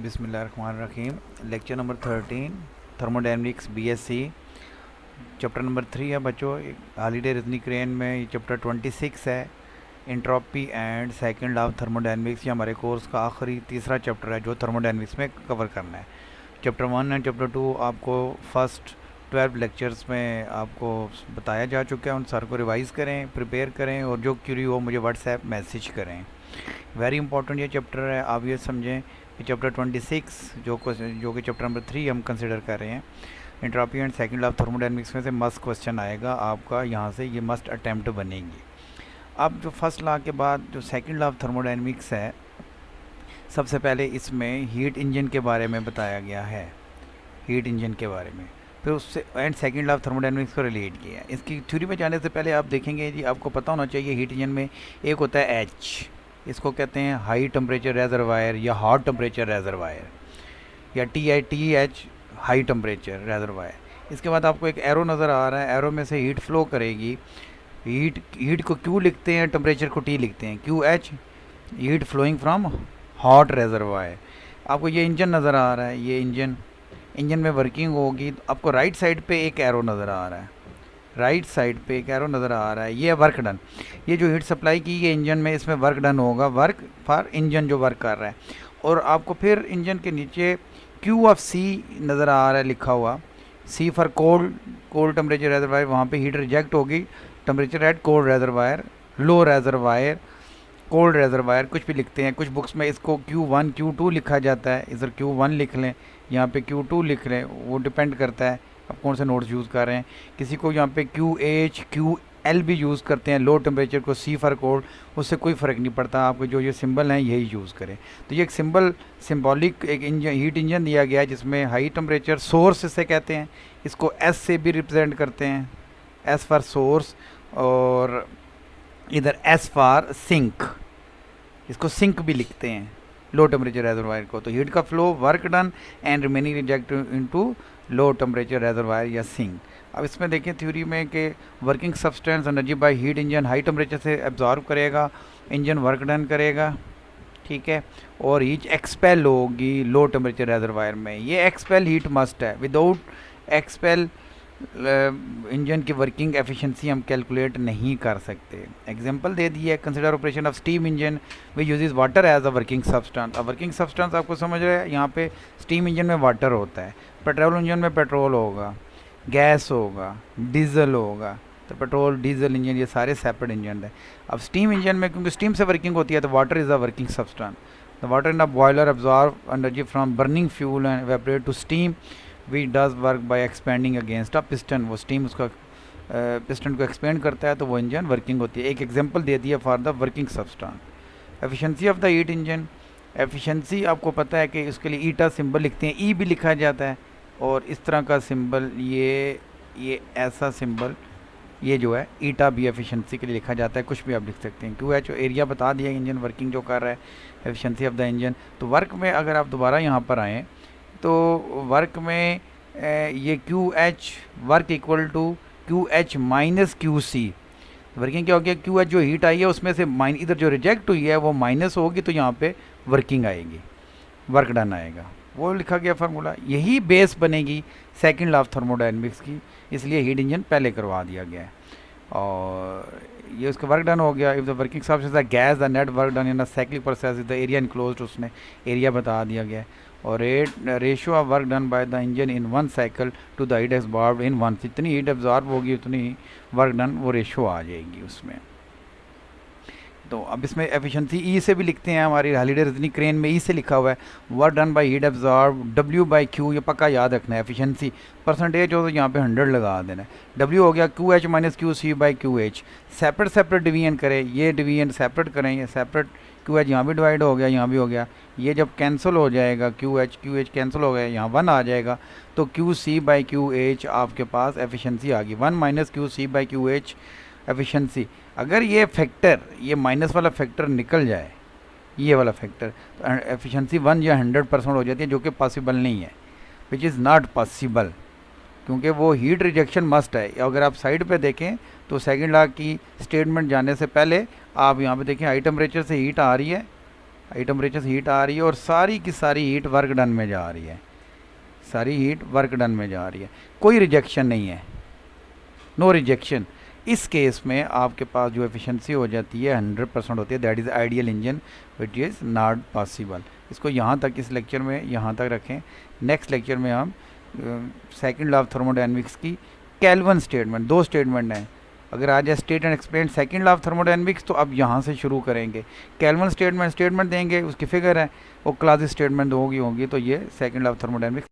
बिस्मिल्लाहिर्रहमानिर्रहीम। Lecture number 13 thermodynamics BSc chapter number 3 है बच्चों। हॉलीडे रिजनी क्रेन में ये चैप्टर 26 है, entropy and second law of thermodynamics. ये हमारे कोर्स का आखिरी तीसरा चैप्टर है जो थर्मोडायनेमिक्स में कवर करना है। चैप्टर 1 एंड चैप्टर 2 आपको फर्स्ट 12 लेक्चर्स में आपको बताया जा चुका है। उन सर को रिवाइज़ करें, प्रिपेयर करें और जो क्यूरी हो मुझे व्हाट्सएप मैसेज करें। वेरी इंपॉर्टेंट ये चैप्टर है, आप ये समझें कि चैप्टर 26 जो कि चैप्टर नंबर 3 हम कंसिडर कर रहे हैं, entropy and second law of thermodynamics में से मस्ट क्वेश्चन आएगा आपका, यहाँ से ये मस्ट अटैम्प्ट बनेंगी। अब जो फर्स्ट लॉ के बाद जो सेकंड लॉ ऑफ थर्मोडायनेमिक्स है, सबसे पहले इसमें हीट इंजन के बारे में बताया गया है, हीट इंजन के बारे में, फिर उससे and second law of thermodynamics को रिलेट किया है। इसकी थ्योरी में जाने से पहले आप देखेंगे जी, आपको पता होना चाहिए हीट इंजन में एक होता है एच, इसको कहते हैं हाई टेम्परेचर रेजरवायर या हॉट टेम्परेचर रेजरवायर, या T H high temperature reservoir. इसके बाद आपको एक एरो नज़र आ रहा है, एरो में से हीट फ्लो करेगी। हीट को क्यू लिखते हैं, टेम्परेचर को टी लिखते हैं, Q H, heat flowing from hot reservoir. आपको ये इंजन नज़र आ रहा है, ये इंजन में वर्किंग होगी। तो आपको राइट साइड पे एक एरो नज़र आ रहा है, राइट साइड पे एक एरो नज़र आ रहा है, ये वर्क डन। ये जो हीट सप्लाई की ये इंजन में, इसमें वर्क डन होगा, वर्क फॉर इंजन जो वर्क कर रहा है। और आपको फिर इंजन के नीचे क्यू ऑफ सी नज़र आ रहा है लिखा हुआ, सी फॉर कोल्ड टेम्परेचर रेजरवायर, वहाँ पे हीट रिजेक्ट होगी, temperature at cold reservoir, low reservoir, cold reservoir, कुछ भी लिखते हैं। कुछ बुक्स में इसको Q1 Q2 लिखा जाता है, इधर Q1 लिख लें, यहाँ पे Q2 लिख लें, वो डिपेंड करता है आप कौन से नोट्स यूज़ कर रहे हैं। किसी को यहाँ पे QH QL भी यूज़ करते हैं, लो टेम्परेचर को C फॉर कोल्ड, उससे कोई फ़र्क नहीं पड़ता, आपको जो ये सिंबल हैं यही यूज़ करें। तो ये एक सिंबॉलिक एक इंजन, हीट इंजन दिया गया है जिसमें हाई टेम्परेचर सोर्स से कहते हैं, इसको S से भी रिप्रेजेंट करते हैं, S फॉर सोर्स, और इधर S फॉर सिंक, इसको सिंक भी लिखते हैं लो टेम्परेचर रेजरवायर को। तो हीट का flow, work done and remaining reject into low temperature reservoir या सिंक। अब इसमें देखें थ्योरी में कि working substance energy by heat engine high temperature से एब्जॉर्ब करेगा, इंजन वर्क डन करेगा, ठीक है, और हीट एक्सपेल होगी लो टेम्परेचर रेजरवायर में। ये एक्सपेल हीट मस्ट है, विदाउट एक्सपेल इंजन की वर्किंग एफिशिएंसी हम कैलकुलेट नहीं कर सकते। एग्जांपल दे दिया है, consider operation of steam engine which uses water as a working substance. अब वर्किंग सब्सटेंस आपको समझ रहे हैं, यहाँ पे स्टीम इंजन में वाटर होता है, पेट्रोल इंजन में पेट्रोल होगा, गैस होगा, डीजल होगा। तो पेट्रोल, डीजल इंजन ये सारे सेपरेट इंजन है। अब स्टीम इंजन में क्योंकि स्टीम से वर्किंग होती है तो water is a working substance. The water in a boiler absorb energy from burning fuel and evaporate to steam which does work by expanding against a piston। वो steam उसका piston को expand करता है तो वो इंजन वर्किंग होती है। एक एग्जांपल दे दिया for the working substance. Efficiency of the heat engine, efficiency आपको पता है कि उसके लिए ईटा सिंबल लिखते हैं, ई भी लिखा जाता है, और इस तरह का सिंबल, ये ऐसा सिंबल, ये जो है ईटा भी एफिशिएंसी के लिए लिखा जाता है, कुछ भी आप लिख सकते हैं। क्यों है जो एरिया बता दिया इंजन वर्किंग जो कर रहा है, एफिशिएंसी ऑफ द इंजन। तो वर्क में अगर आप दोबारा यहाँ पर आएँ तो वर्क में ये QH work equal to QH माइनस QC। वर्किंग क्या हो गया, QH जो हीट आई है उसमें से इधर जो रिजेक्ट हुई है वो माइनस होगी, तो यहाँ पे वर्किंग आएगी, वर्क डन आएगा, वो लिखा गया फार्मूला। यही बेस बनेगी सेकंड लॉ ऑफ थर्मोडायनेमिक्स की, इसलिए हीट इंजन पहले करवा दिया गया है। और ये उसका वर्क डन हो गया। If the working substance the gas the net work done in a cyclic process is the area enclosed, उसने एरिया बता दिया गया। और ratio of work done by the engine in one cycle to the heat absorbed in one, जितनी heat absorb होगी उतनी work done, वो ratio आ जाएगी उसमें। तो अब इसमें एफिशिएंसी ई से भी लिखते हैं, हमारी हॉलीडे रिजनी क्रेन में ई से लिखा हुआ है, work done by heat absorb, W by Q, ये पक्का याद रखना है। एफिशिएंसी परसेंटेज हो तो यहाँ पे 100 लगा देना है। W हो गया QH माइनस QC by QH। Separate division करें, ये डिवीजन सेपरेट करें, ये सेपरेट, QH यहाँ भी डिवाइड हो गया, यहाँ भी हो गया, ये जब कैंसिल हो जाएगा QH कैंसिल हो गया, यहाँ 1 आ जाएगा, तो QC बाई QH आपके पास एफिशिएंसी आ गई, 1 minus QC by QH efficiency. अगर ये फैक्टर, ये माइनस वाला फैक्टर निकल जाए, ये वाला फैक्टर, तो एफिशिएंसी 1 या 100% हो जाती है, जो कि पॉसिबल नहीं है, विच इज़ नॉट पॉसिबल, क्योंकि वो हीट रिजेक्शन मस्ट है। अगर आप साइड पे देखें तो सेकंड लॉ की स्टेटमेंट जाने से पहले आप यहाँ पे देखें, हाई टेम्परेचर से हीट आ रही है, हाई टेम्परेचर से हीट आ रही है और सारी की सारी हीट वर्क डन में जा रही है, सारी हीट वर्क डन में जा रही है, कोई रिजेक्शन नहीं है, नो रिजेक्शन। इस केस में आपके पास जो एफिशिएंसी हो जाती है 100% होती है, that is ideal engine which is not possible. इसको यहाँ तक इस लेक्चर में यहाँ तक रखें। नेक्स्ट लेक्चर में हम सेकंड लॉ ऑफ थर्मोडायनेमिक्स की केल्विन स्टेटमेंट, 2 स्टेटमेंट हैं, अगर आज state and explain second law of thermodynamics तो अब यहाँ से शुरू करेंगे। केल्विन स्टेटमेंट देंगे, उसकी फिगर है, वो क्लासिक स्टेटमेंट होगी तो ये सेकंड लॉ ऑफ थर्मोडायनेमिक्स